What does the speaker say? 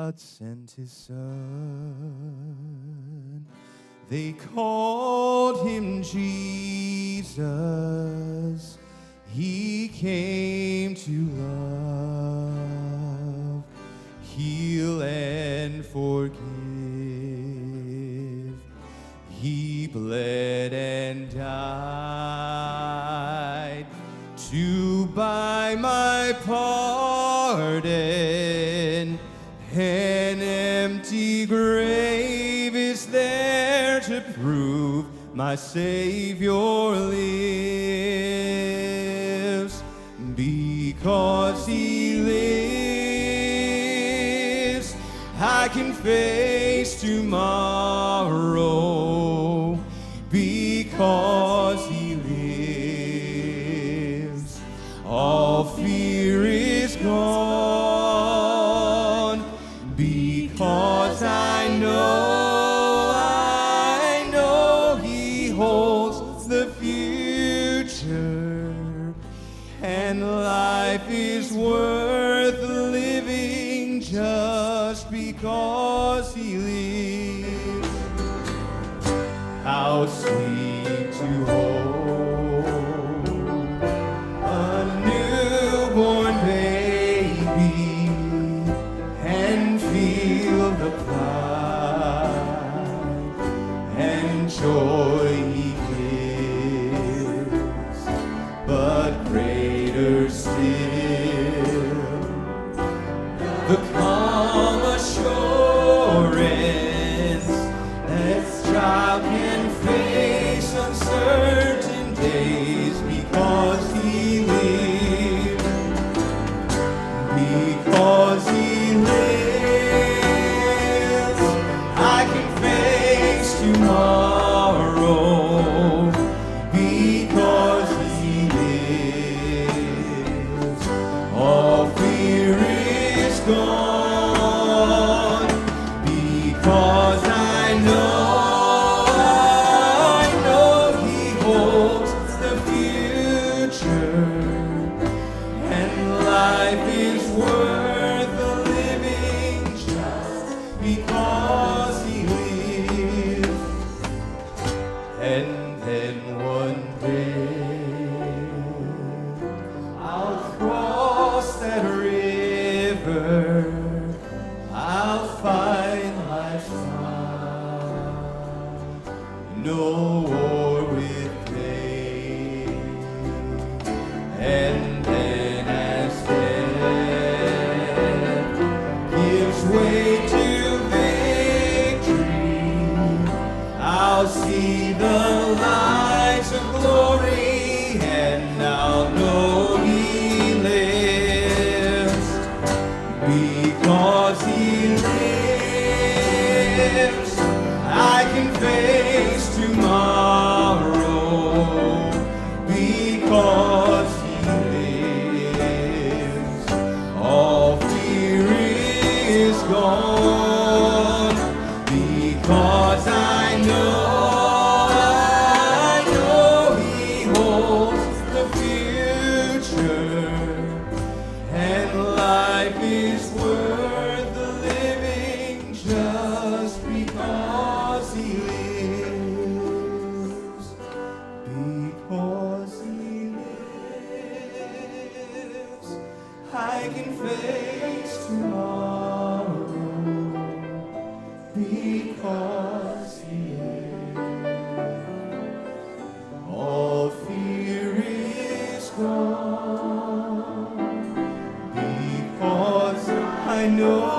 God sent his Son. They called him Jesus. He came to love, heal, and forgive. He bled and died to buy my pardon. An empty grave is there to prove my Savior lives. Because he lives, I can face tomorrow. Because he lives, all fear is gone. Because I know he holds the future, and life is worth living just because he lives. How sweet to hold a newborn baby and feel the pride and joy he gives, but greater still, the calm assurance that child can face uncertain days because he lives. Because he lives, I can face tomorrow. Because he lives, all fear is gone. Because I know he holds the future, and life is worth the living just because he lives. And then one day I'll cross that river, I'll find life's fire, no war with pain. And then as death gives way to victory, I'll see the lights of glory, and I'll know he lives. Because he lives, I can face tomorrow. Because he lives, all fear is gone. Because I know he holds the future, and life is worth the living just because he lives. Because he lives, I can face tomorrow. Because he lives, all fear is gone. Because I know